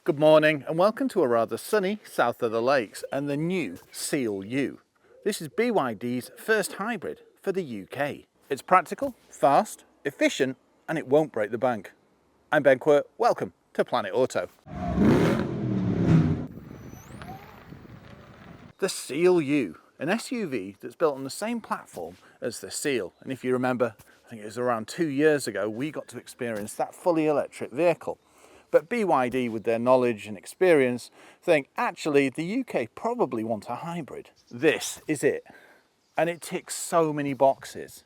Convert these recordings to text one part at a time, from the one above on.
Good morning and welcome to a rather sunny south of the lakes and the new Seal U. This is BYD's first hybrid for the UK. It's practical, fast, efficient and it won't break the bank. I'm Ben Quirk, welcome to Planet Auto. The Seal U, an SUV that's built on the same platform as the Seal, and if you remember, I think it was around 2 years ago we got to experience that fully electric vehicle. But BYD, with their knowledge and experience, think actually the UK probably want a hybrid. This is it, and it ticks so many boxes.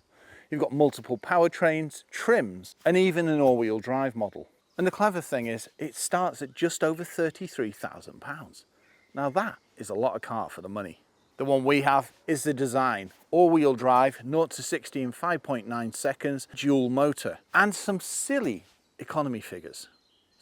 You've got multiple powertrains, trims, and even an all-wheel drive model. And the clever thing is, it starts at just over £33,000. Now that is a lot of car for the money. The one we have is the design. All-wheel drive, 0 to 60 in 5.9 seconds, dual motor, and some silly economy figures.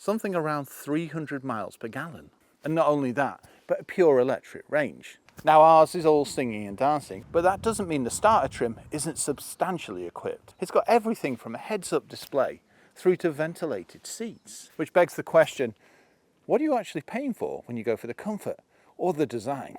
Something around 300 miles per gallon. And not only that, but a pure electric range. Now ours is all singing and dancing, but that doesn't mean the starter trim isn't substantially equipped. It's got everything from a heads-up display through to ventilated seats, which begs the question, what are you actually paying for when you go for the comfort or the design?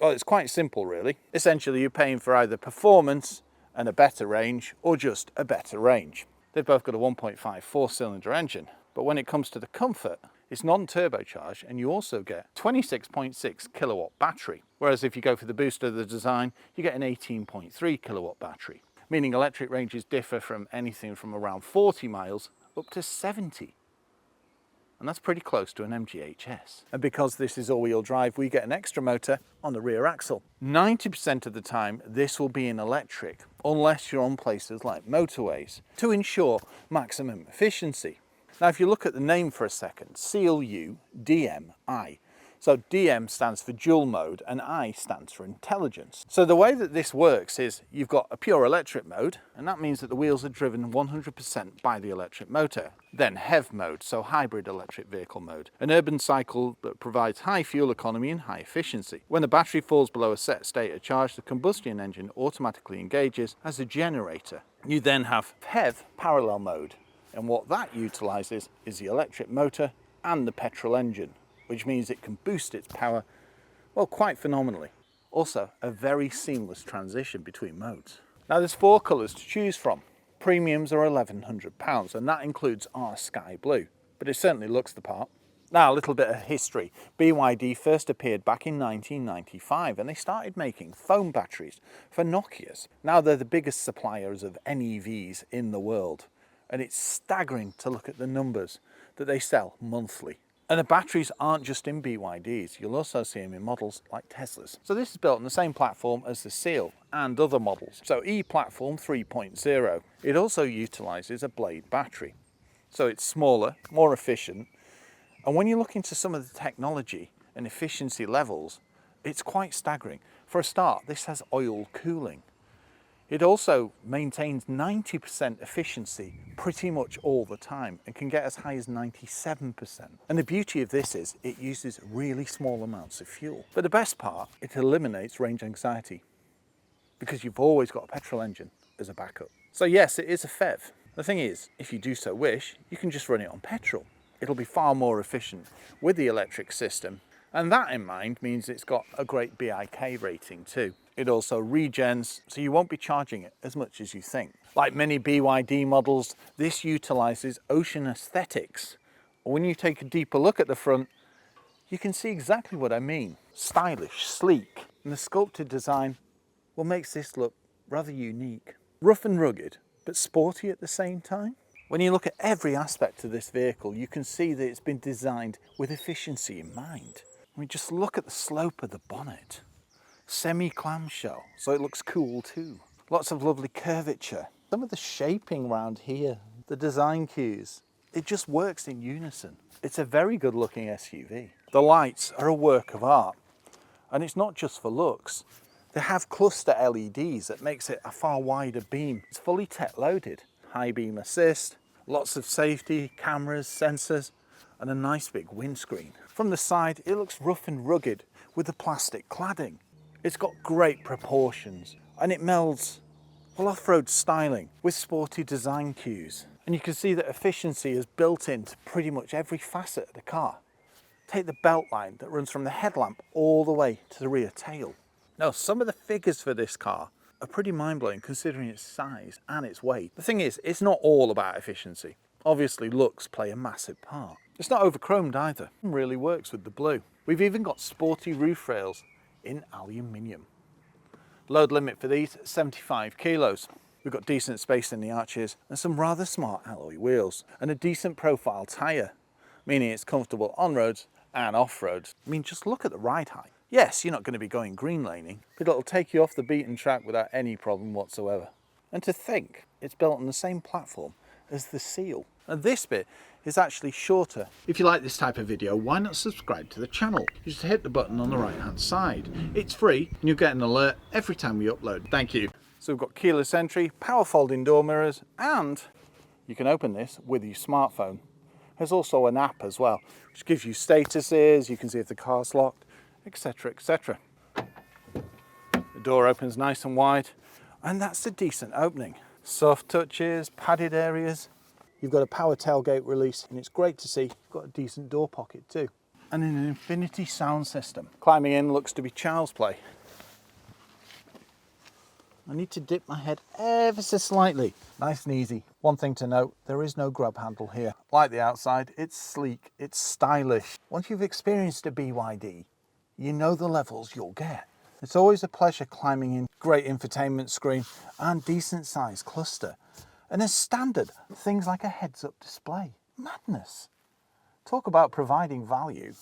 Well, it's quite simple really. Essentially you're paying for either performance and a better range or just a better range. They've both got a 1.5 four-cylinder engine, but when it comes to the comfort, it's non-turbocharged and you also get 26.6 kilowatt battery. Whereas if you go for the boost of the design, you get an 18.3 kilowatt battery, meaning electric ranges differ from anything from around 40 miles up to 70. And that's pretty close to an MGHS. And because this is all-wheel drive, we get an extra motor on the rear axle. 90% of the time, this will be in electric, unless you're on places like motorways, to ensure maximum efficiency. Now, if you look at the name for a second, Seal U, DMI. So DM stands for dual mode and I stands for intelligence. So the way that this works is you've got a pure electric mode, and that means that the wheels are driven 100% by the electric motor. Then HEV mode, so hybrid electric vehicle mode, an urban cycle that provides high fuel economy and high efficiency. When the battery falls below a set state of charge, the combustion engine automatically engages as a generator. You then have HEV parallel mode. And what that utilises is the electric motor and the petrol engine, which means it can boost its power, well, quite phenomenally. Also, a very seamless transition between modes. Now there's 4 colours to choose from. Premiums are £1,100 and that includes our sky blue, but it certainly looks the part. Now a little bit of history. BYD first appeared back in 1995 and they started making phone batteries for Nokias. Now they're the biggest suppliers of NEVs in the world. And it's staggering to look at the numbers that they sell monthly. And the batteries aren't just in BYDs, you'll also see them in models like Teslas. So this is built on the same platform as the Seal and other models. So E-Platform 3.0. It also utilises a blade battery. So it's smaller, more efficient. And when you look into some of the technology and efficiency levels, it's quite staggering. For a start, this has oil cooling. It also maintains 90% efficiency pretty much all the time and can get as high as 97%. And the beauty of this is it uses really small amounts of fuel. But the best part, it eliminates range anxiety because you've always got a petrol engine as a backup. So yes, it is a PHEV. The thing is, if you do so wish, you can just run it on petrol. It'll be far more efficient with the electric system. And that in mind means it's got a great BIK rating too. It also regens, so you won't be charging it as much as you think. Like many BYD models, this utilises ocean aesthetics. When you take a deeper look at the front, you can see exactly what I mean. Stylish, sleek, and the sculpted design makes this look rather unique. Rough and rugged, but sporty at the same time. When you look at every aspect of this vehicle, you can see that it's been designed with efficiency in mind. I mean, just look at the slope of the bonnet. Semi-clamshell, so it looks cool too. Lots of lovely curvature. Some of the shaping around here, the design cues, it just works in unison. It's a very good looking SUV. The lights are a work of art, and it's not just for looks. They have cluster LEDs that makes it a far wider beam. It's fully tech loaded. High beam assist, lots of safety, cameras, sensors, and a nice big windscreen. From the side, it looks rough and rugged with the plastic cladding. It's got great proportions and it melds off-road styling with sporty design cues. And you can see that efficiency is built into pretty much every facet of the car. Take the belt line that runs from the headlamp all the way to the rear tail. Now, some of the figures for this car are pretty mind-blowing considering its size and its weight. The thing is, it's not all about efficiency. Obviously, looks play a massive part. It's not overchromed either. It really works with the blue. We've even got sporty roof rails in aluminium. Load limit for these, 75 kilos. We've got decent space in the arches and some rather smart alloy wheels and a decent profile tyre, meaning it's comfortable on roads and off roads. I mean, just look at the ride height. Yes, you're not going to be going green laning, but it'll take you off the beaten track without any problem whatsoever. And to think, it's built on the same platform as the Seal. And this bit is actually shorter. If you like this type of video, why not subscribe to the channel? You just hit the button on the right hand side. It's free and you'll get an alert every time we upload. Thank you. So we've got keyless entry, power folding door mirrors, and you can open this with your smartphone. There's also an app as well, which gives you statuses, you can see if the car's locked, etc, etc. The door opens nice and wide, and that's a decent opening. Soft touches, padded areas. You've got a power tailgate release, and it's great to see you've got a decent door pocket too. And an infinity sound system. Climbing in looks to be child's play. I need to dip my head ever so slightly. Nice and easy. One thing to note, there is no grub handle here. Like the outside, it's sleek, it's stylish. Once you've experienced a BYD, you know the levels you'll get. It's always a pleasure climbing in. Great infotainment screen and decent size cluster. And as standard, things like a heads-up display. Madness. Talk about providing value.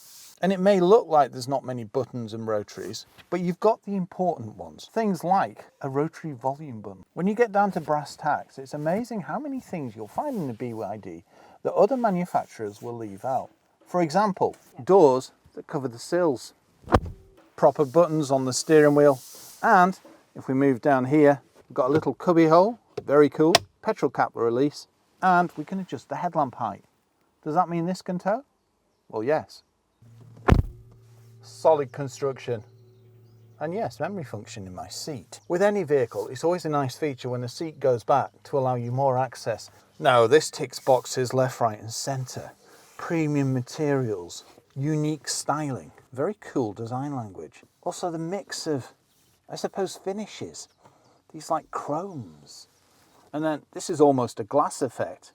And it may look like there's not many buttons and rotaries, but you've got the important ones. Things like a rotary volume button. When you get down to brass tacks, it's amazing how many things you'll find in the BYD that other manufacturers will leave out. For example, doors that cover the sills, proper buttons on the steering wheel, and if we move down here, we've got a little cubby hole, very cool, petrol cap release, and we can adjust the headlamp height. Does that mean this can tow? Well, yes. Solid construction. And yes, memory function in my seat. With any vehicle, it's always a nice feature when the seat goes back to allow you more access. Now, this ticks boxes left, right and centre. Premium materials, unique styling, very cool design language. Also the mix of, I suppose, finishes. These like chromes. And then this is almost a glass effect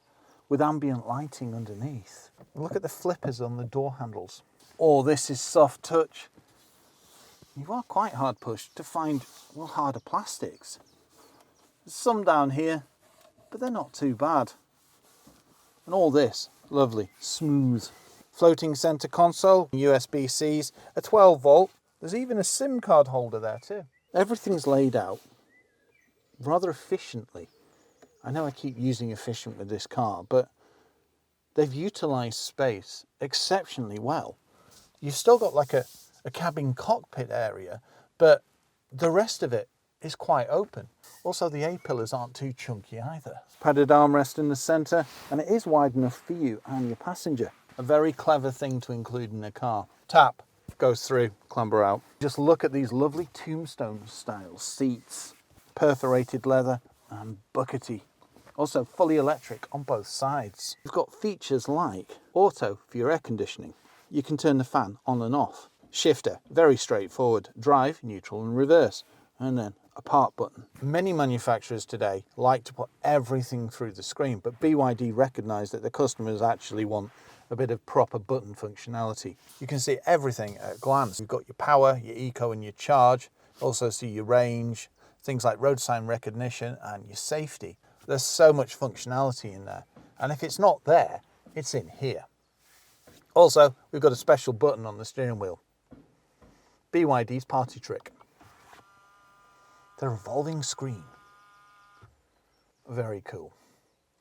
with ambient lighting underneath. Look at the flippers on the door handles. Oh, this is soft touch. You are quite hard pushed to find, well, harder plastics. There's some down here, but they're not too bad. And all this, lovely, smooth. Floating center console, USB-Cs, a 12 volt. There's even a SIM card holder there too. Everything's laid out rather efficiently. I know I keep using efficient with this car, but they've utilized space exceptionally well. You've still got like a cabin cockpit area, but the rest of it is quite open. Also, the A-pillars aren't too chunky either. Padded armrest in the center, and it is wide enough for you and your passenger. A very clever thing to include in a car. Tap, goes through, clamber out. Just look at these lovely tombstone style seats. Perforated leather and buckety. Also fully electric on both sides. You've got features like auto for your air conditioning. You can turn the fan on and off. Shifter, very straightforward. Drive, neutral and reverse. And then a park button. Many manufacturers today like to put everything through the screen, but BYD recognise that the customers actually want a bit of proper button functionality. You can see everything at a glance. You've got your power, your eco and your charge. Also see your range, things like road sign recognition and your safety. There's so much functionality in there. And if it's not there, it's in here. Also, we've got a special button on the steering wheel. BYD's party trick. The revolving screen. Very cool.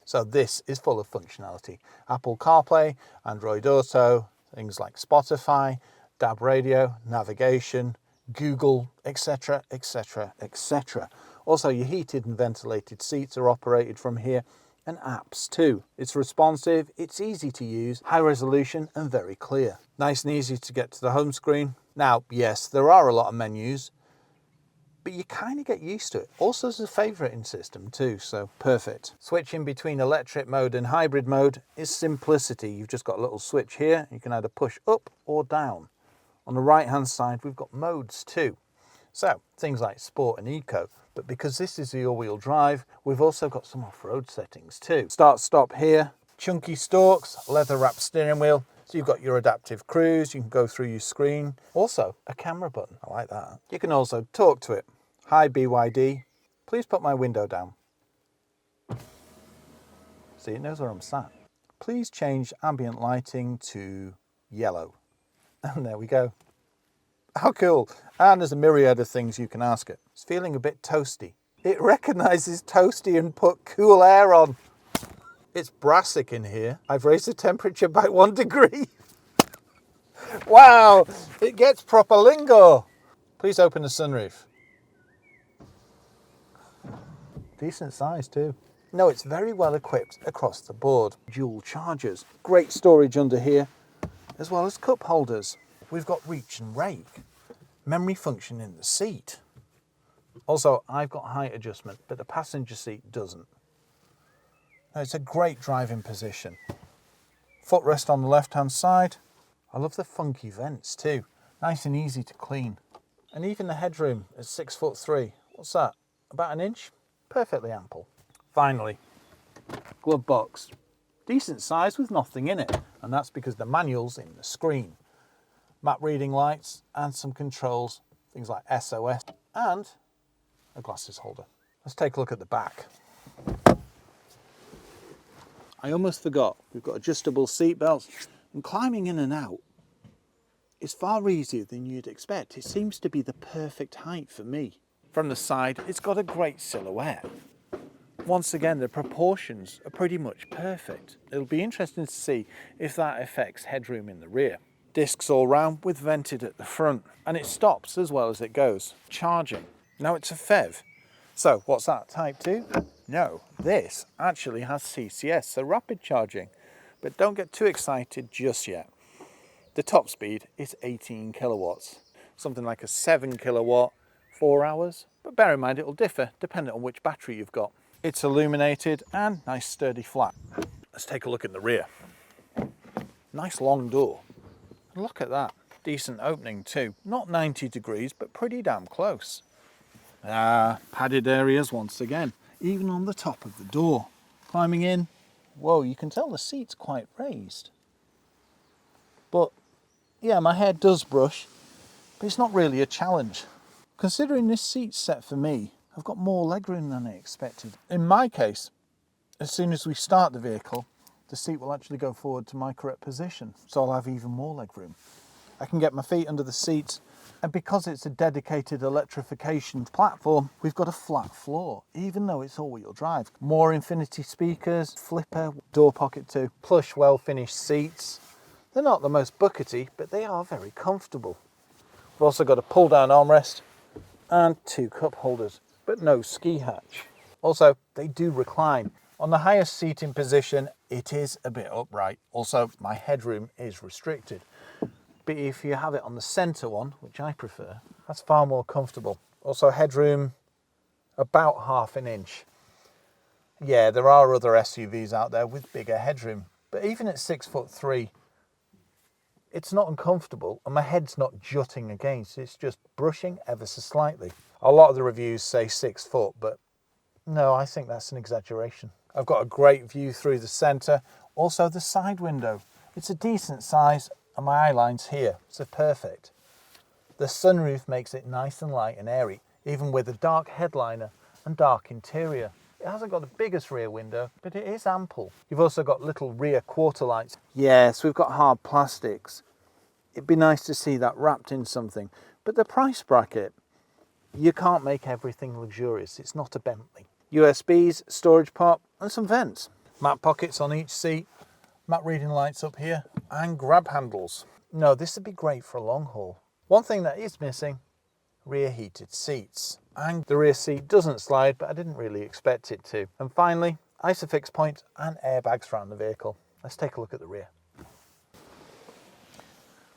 So this is full of functionality. Apple CarPlay, Android Auto, things like Spotify, DAB radio, navigation, Google, etc, etc, etc. Also, your heated and ventilated seats are operated from here, and apps too. It's responsive, it's easy to use, high resolution and very clear. Nice and easy to get to the home screen. Now, yes, there are a lot of menus. but you kind of get used to it. Also, there's a favoriting system too, so perfect. Switching between electric mode and hybrid mode is simplicity. You've just got a little switch here. You can either push up or down. On the right hand side, we've got modes too. So things like sport and eco, but because this is the all-wheel drive, we've also got some off-road settings too. Start stop here, chunky stalks, leather wrapped steering wheel. So you've got your adaptive cruise, you can go through your screen. Also a camera button, I like that. You can also talk to it. Hi BYD, please put my window down. See, it knows where I'm sat. Please change ambient lighting to yellow. And there we go. How cool. And there's a myriad of things you can ask it. It's feeling a bit toasty. It recognises toasty and put cool air on. It's brassic in here. I've raised the temperature by 1 degree. Wow, it gets proper lingo. Please open the sunroof. Decent size too. No, it's very well equipped across the board. Dual chargers, great storage under here, as well as cup holders. We've got reach and rake, memory function in the seat. Also, I've got height adjustment, but the passenger seat doesn't. Now, it's a great driving position. Footrest on the left-hand side. I love the funky vents too. Nice and easy to clean. And even the headroom is 6'3". What's that? About an inch? Perfectly ample. Finally, glove box. Decent size with nothing in it. And that's because the manual's in the screen. Map reading lights and some controls, things like SOS and a glasses holder. Let's take a look at the back. I almost forgot, we've got adjustable seat belts, and climbing in and out is far easier than you'd expect. It seems to be the perfect height for me. From the side, it's got a great silhouette. Once again, the proportions are pretty much perfect. It'll be interesting to see if that affects headroom in the rear. Discs all round with vented at the front, and it stops as well as it goes. Charging. Now it's a PHEV. So what's that, Type 2? No, this actually has CCS, so rapid charging. But don't get too excited just yet. The top speed is 18 kilowatts, something like a 7 kilowatt, 4 hours. But bear in mind, it'll differ depending on which battery you've got. It's illuminated and nice sturdy flat. Let's take a look at the rear. Nice long door. Look at that, decent opening too. Not 90 degrees, but pretty damn close. Padded areas once again, even on the top of the door. Climbing in, whoa, you can tell the seat's quite raised. But yeah, my head does brush, but it's not really a challenge. Considering this seat's set for me, I've got more legroom than I expected. In my case, as soon as we start the vehicle, the seat will actually go forward to my correct position, so I'll have even more legroom. I can get my feet under the seat, and because it's a dedicated electrification platform, we've got a flat floor, even though it's all-wheel drive. More infinity speakers, flipper, door pocket too, plush, well-finished seats. They're not the most buckety, but they are very comfortable. We've also got a pull-down armrest and 2 cup holders, but no ski hatch. Also, they do recline. On the highest seating position, it is a bit upright. Also, my headroom is restricted. But if you have it on the centre one, which I prefer, that's far more comfortable. Also, headroom about ½ an inch. Yeah, there are other SUVs out there with bigger headroom, but even at 6'3", it's not uncomfortable and my head's not jutting against, it's just brushing ever so slightly. A lot of the reviews say 6 foot, but no, I think that's an exaggeration. I've got a great view through the centre. Also the side window. It's a decent size and my eye line's here, so perfect. The sunroof makes it nice and light and airy, even with a dark headliner and dark interior. It hasn't got the biggest rear window, but it is ample. You've also got little rear quarter lights. Yes, we've got hard plastics. It'd be nice to see that wrapped in something. But the price bracket, you can't make everything luxurious. It's not a Bentley. USBs, storage port, and some vents. Map pockets on each seat, map reading lights up here, and grab handles. No, this would be great for a long haul. One thing that is missing, rear heated seats. And the rear seat doesn't slide, but I didn't really expect it to. And finally, ISOFIX point and airbags around the vehicle. Let's take a look at the rear.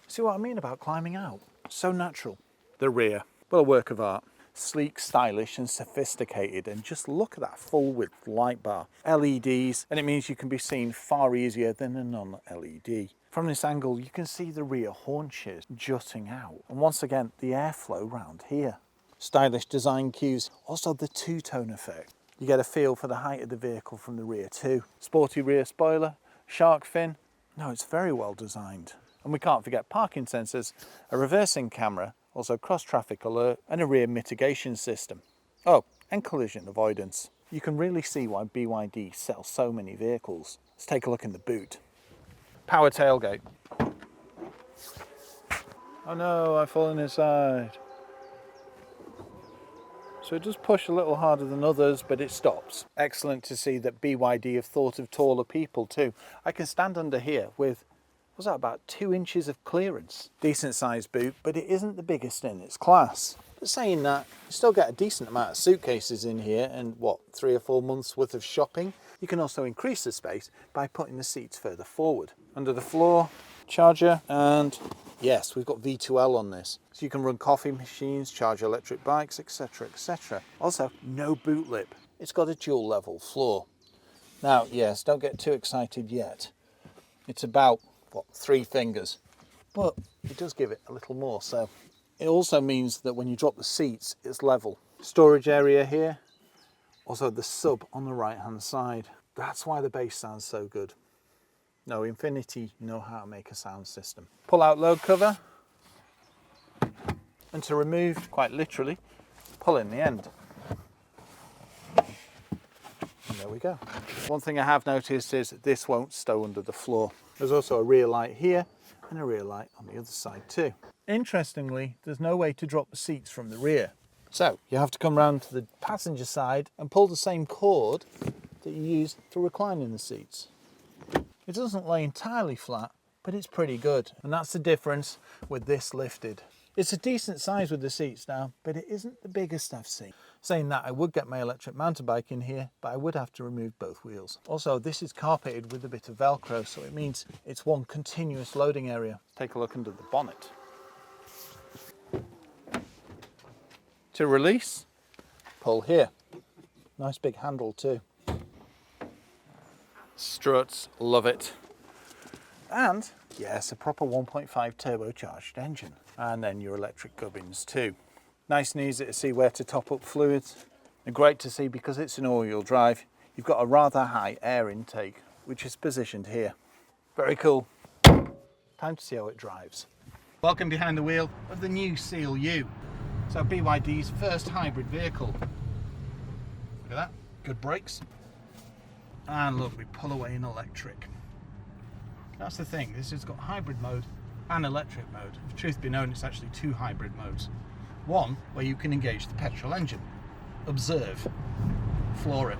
See what I mean about climbing out? So natural. The rear, well, a work of art. sleek, stylish and sophisticated. And just look at that full width light bar. LEDs, and it means you can be seen far easier than a non-LED. From this angle, you can see the rear haunches jutting out. And once again, the airflow round here. Stylish design cues, also the two-tone effect. You get a feel for the height of the vehicle from the rear too. Sporty rear spoiler, shark fin. No, it's very well designed. And we can't forget parking sensors, a reversing camera, also cross-traffic alert, and a rear mitigation system. Oh, and collision avoidance. You can really see why BYD sells so many vehicles. Let's take a look in the boot. Power tailgate. Oh no, I've fallen inside. So it does push a little harder than others, but it stops. Excellent to see that BYD have thought of taller people too. I can stand under here with, what's that, about 2 inches of clearance. Decent sized boot, but it isn't the biggest in its class. But saying that, you still get a decent amount of suitcases in here and what, 3 or 4 months worth of shopping. You can also increase the space by putting the seats further forward. Under the floor, charger, and yes, we've got V2L on this. So you can run coffee machines, charge electric bikes, etc, etc. Also, no boot lip. It's got a dual level floor. Now, yes, don't get too excited yet. It's about, what, 3 fingers. But it does give it a little more, so it also means that when you drop the seats, it's level. Storage area here. Also the sub on the right hand side. That's why the bass sounds so good. No, Infiniti know how to make a sound system. Pull out load cover. And to remove, quite literally, pull in the end. And there we go. One thing I have noticed is this won't stow under the floor. There's also a rear light here and a rear light on the other side too. Interestingly, there's no way to drop the seats from the rear. So you have to come round to the passenger side and pull the same cord that you use to recline in the seats. It doesn't lay entirely flat, but it's pretty good. And that's the difference with this lifted. It's a decent size with the seats now, but it isn't the biggest I've seen. Saying that, I would get my electric mountain bike in here, but I would have to remove both wheels. Also, this is carpeted with a bit of Velcro, so it means it's one continuous loading area. Take a look under the bonnet. To release, pull here. Nice big handle too. Struts, love it. And yes, a proper 1.5 turbocharged engine. And then your electric gubbins too. Nice and easy to see where to top up fluids. And great to see because it's an all-wheel drive. You've got a rather high air intake, which is positioned here. Very cool. Time to see how it drives. Welcome behind the wheel of the new Seal U. So BYD's first hybrid vehicle. Look at that, good brakes. And look, we pull away in electric. That's the thing, this has got hybrid mode and electric mode. If truth be known, it's actually 2 hybrid modes. One, where you can engage the petrol engine, observe, floor it,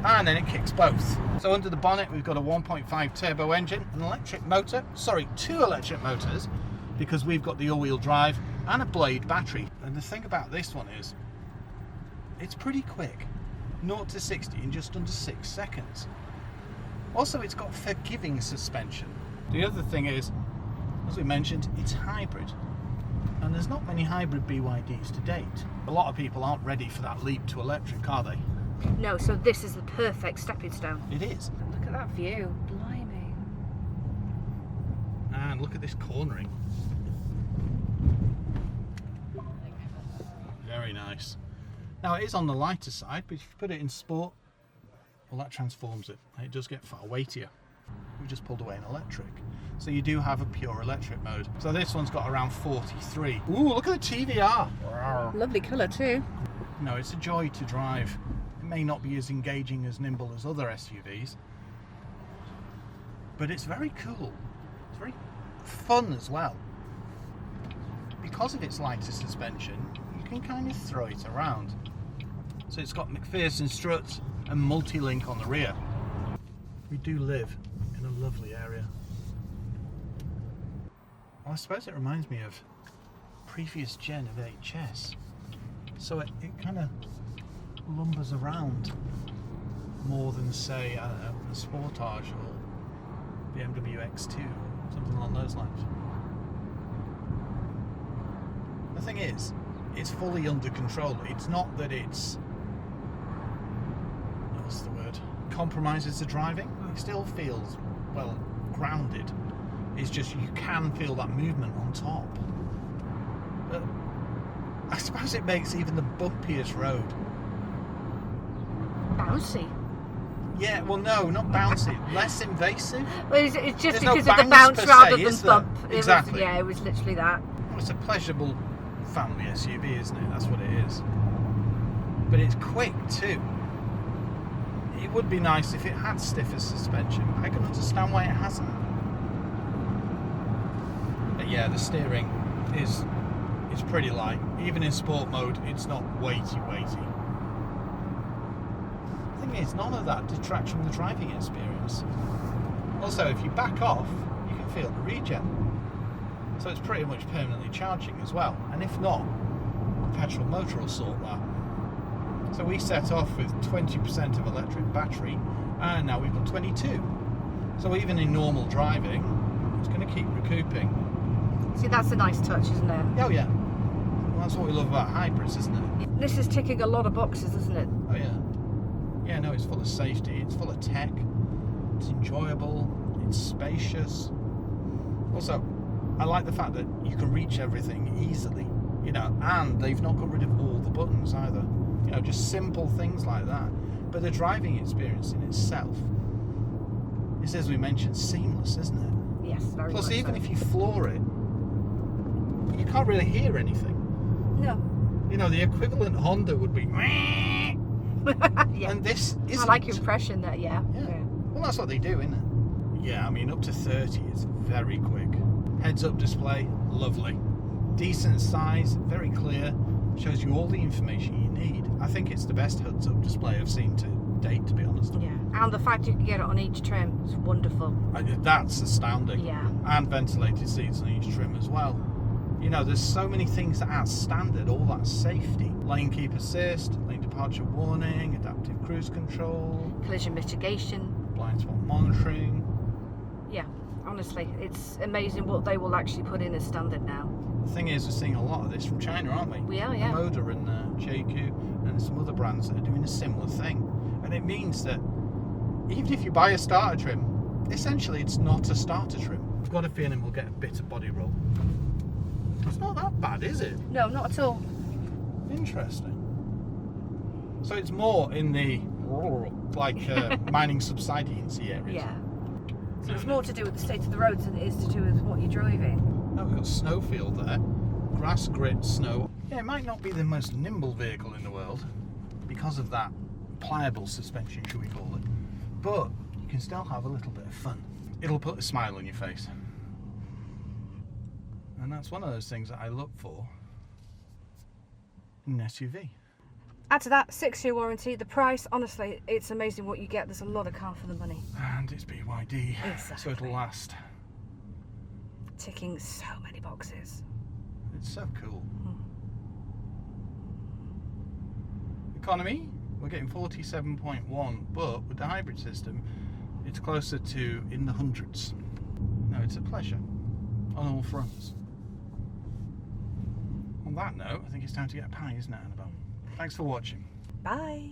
and then it kicks both. So under the bonnet, we've got a 1.5 turbo engine, an electric motor, sorry, 2 electric motors, because we've got the all-wheel drive and a blade battery. And the thing about this one is, it's pretty quick. 0 to 60 in just under 6 seconds. Also, it's got forgiving suspension. The other thing is, as we mentioned, it's hybrid. And there's not many hybrid BYDs to date. A lot of people aren't ready for that leap to electric, are they? No, so this is the perfect stepping stone. It is. Look at that view. Blimey. And look at this cornering. Very nice. Now it is on the lighter side, but if you put it in sport, well, that transforms it. It does get far weightier. We just pulled away an electric. So you do have a pure electric mode. So this one's got around 43. Ooh, look at the TVR. Lovely colour too. No, it's a joy to drive. It may not be as engaging as nimble as other SUVs, but it's very cool. It's very fun as well. Because of its lighter suspension, you can kind of throw it around. So it's got McPherson struts and multi-link on the rear. We do live in a lovely area. Well, I suppose it reminds me of previous gen of HS. So it kind of lumbers around more than, say, I don't know, a Sportage or BMW X2 or something along those lines. The thing is, it's fully under control. It's not that it's, what's the word, compromises the driving. It still feels, well, grounded. It's just you can feel that movement on top. But I suppose it makes even the bumpiest road Bouncy. yeah, well, no, not bouncy, less invasive. Well, it's just There's because no of the bangs bounce per rather se, than is there? bump. Exactly. It was literally that. Well, it's a pleasurable family SUV, isn't it? That's what it is. But it's quick too. It would be nice if it had stiffer suspension. I can understand why it hasn't. But yeah, the steering is pretty light. Even in sport mode, it's not weighty. The thing is, none of that detracts from the driving experience. Also, if you back off, you can feel the regen. So it's pretty much permanently charging as well. And if not, the petrol motor will sort that. So we set off with 20% of electric battery, and now we've got 22. So even in normal driving, it's going to keep recouping. See, that's a nice touch, isn't it? Oh yeah. Well, that's what we love about hybrids, isn't it? This is ticking a lot of boxes, isn't it? Oh yeah. Yeah, no, it's full of safety, it's full of tech, it's enjoyable, it's spacious. Also, I like the fact that you can reach everything easily, you know, and they've not got rid of all the buttons either. You know, just simple things like that. But the driving experience in itself is, as we mentioned, seamless, isn't it? Yes, very Plus, much even so. if you floor it, you can't really hear anything. No. You know, the equivalent Honda would be Yeah. and this isn't. I like your impression there, yeah. Well, that's what they do, isn't it? Yeah, I mean, up to 30 is very quick. Heads-up display, lovely. Decent size, very clear. Shows you all the information you need. I think it's the best heads-up display I've seen to date, to be honest. Yeah. And the fact you can get it on each trim is wonderful. That's astounding. Yeah. And ventilated seats on each trim as well. You know, there's so many things that add standard, all that safety. Lane keep assist, lane departure warning, adaptive cruise control, Collision mitigation. blind spot monitoring. Yeah. Honestly, it's amazing what they will actually put in as standard now. The thing is, we're seeing a lot of this from China, aren't we? We are, yeah. Moda and JQ and some other brands that are doing a similar thing. And it means that even if you buy a starter trim, essentially it's not a starter trim. I've got a feeling we'll get a bit of body roll. It's not that bad, is it? No, not at all. Interesting. So it's more in the mining subsidence areas. Yeah. So it's more to do with the state of the roads than it is to do with what you're driving. Oh, we've got snowfield there. Grass, grit, snow. Yeah, it might not be the most nimble vehicle in the world because of that pliable suspension, should we call it. But you can still have a little bit of fun. It'll put a smile on your face. And that's one of those things that I look for in an SUV. Add to that, 6-year warranty. The price, honestly, it's amazing what you get. There's a lot of car for the money. And it's BYD, so Exactly. it'll last. Ticking so many boxes. It's so cool. Economy, we're getting 47.1, but with the hybrid system, it's closer to in the hundreds. No, it's a pleasure on all fronts. On that note, I think it's time to get a pie, isn't it, Annabelle? Thanks for watching. Bye.